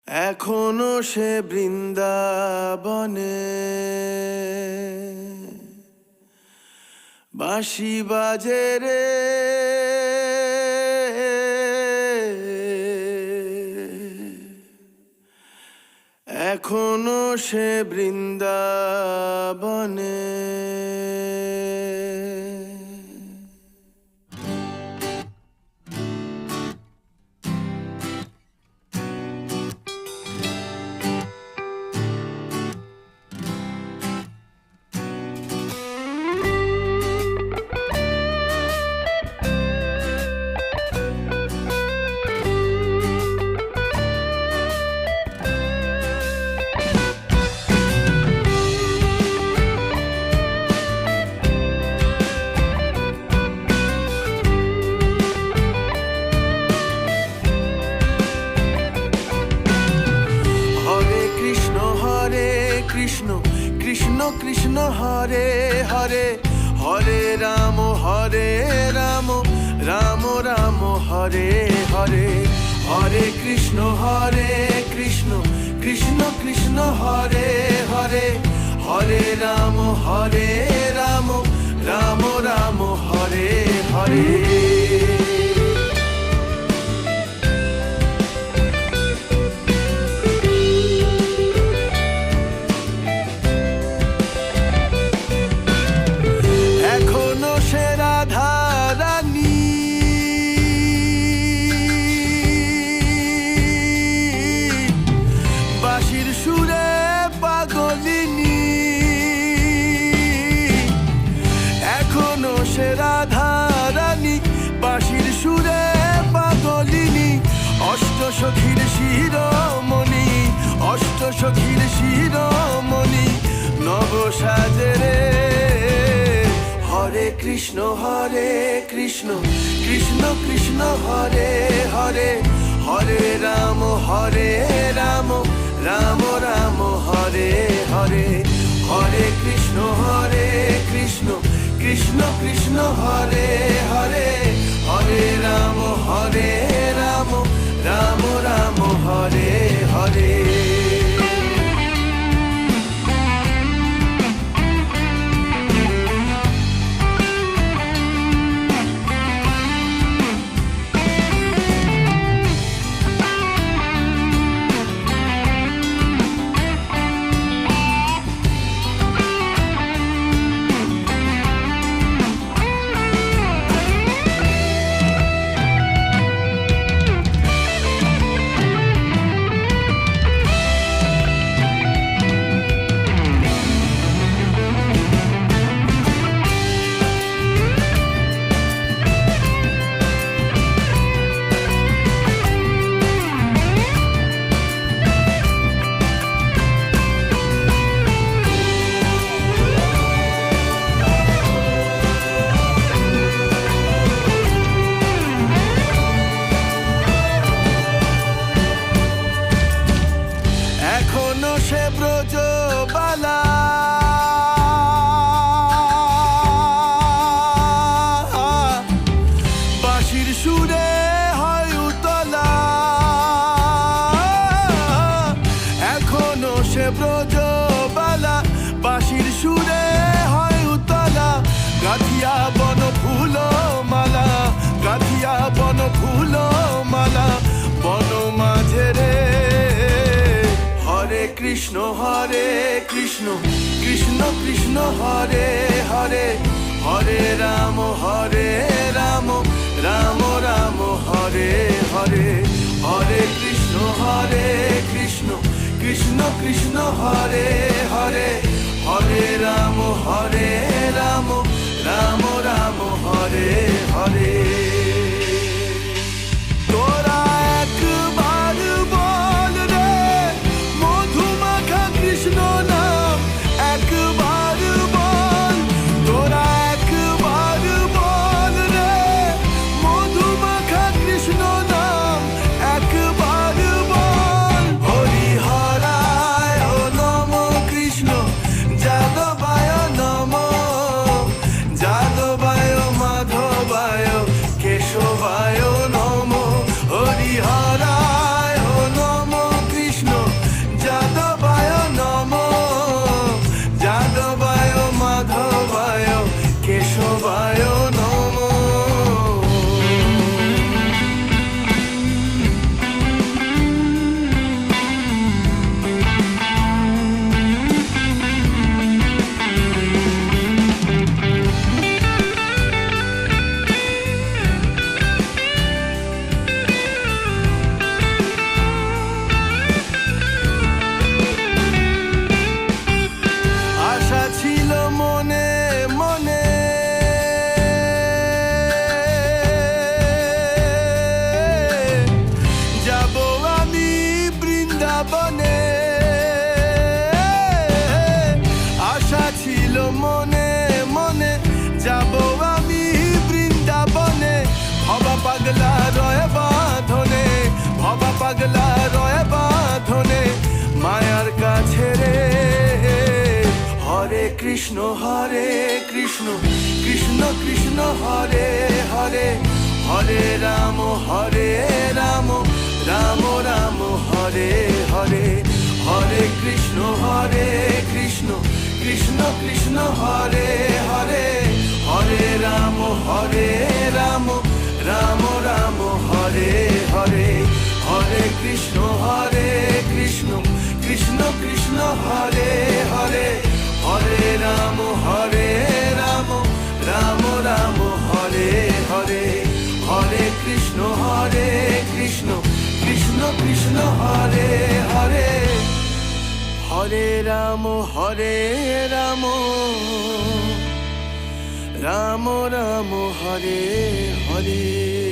এখনো সে বৃন্দাবনে বাঁশি বাজে রে, এখনো সে বৃন্দাবনে। কৃষ্ণ কৃষ্ণ কৃষ্ণ হরে হরে, হরে রাম রাম রাম হরে হরে। হরে কৃষ্ণ কৃষ্ণ কৃষ্ণ হরে হরে, হরে রাম রাম রাম হরে হরে। রাধারানী বাঁশির সুরে পাগলিনী, অষ্ট সখীর শিরোমণি, অষ্ট সখীর শিরোমণি নব সাজে রে। হরে কৃষ্ণ কৃষ্ণ কৃষ্ণ হরে হরে, হরে রাম রাম রাম হরে হরে। হরে কৃষ্ণ কৃষ্ণ কৃষ্ণ কৃষ্ণ হরে হরে, হরে রাম রাম রাম হরে হরে। এখনো সে ব্রজবালা, বাঁশির সুরে হয় উতলা। এখনো সে ব্রজবালা, বাঁশির সুরে হয় উতলা। গাথিয়া বন ফুল মালা, গাথিয়া বন ফুল মালা বন মাঝে রে। হরে কৃষ্ণ কৃষ্ণ কৃষ্ণ কৃষ্ণ হরে হরে, হরে রাম রাম রাম হরে হরে। হরে কৃষ্ণ কৃষ্ণ কৃষ্ণ কৃষ্ণ হরে হরে, হরে রাম রাম রাম হরে হরে। তোরা একবার বল রে মধুমাখা কৃষ্ণ নাম, একবার বল। তোরা একবার বল রে মধুমাখা কৃষ্ণ নাম, একবার বল। হরি হরায় নম বৃন্দাবনে আশা ছিল মনে মনে যাব আমি বৃন্দাবনে ভবা পাগলা রয় বাঁধনে ভবা পাগলা রয় বাঁধনে মায়ার কাছে রে হরে কৃষ্ণ কৃষ্ণ কৃষ্ণ হরে হরে হরে রাম রাম রাম হরে হরে হরে কৃষ্ণ কৃষ্ণ কৃষ্ণ হরে হরে হরে রাম রাম রাম হরে হরে হরে কৃষ্ণ কৃষ্ণ কৃষ্ণ হরে হরে হরে রাম রাম রাম হরে হরে হরে কৃষ্ণ কৃষ্ণ কৃষ্ণ হরে হরে হরে রাম রাম রাম হরে হরে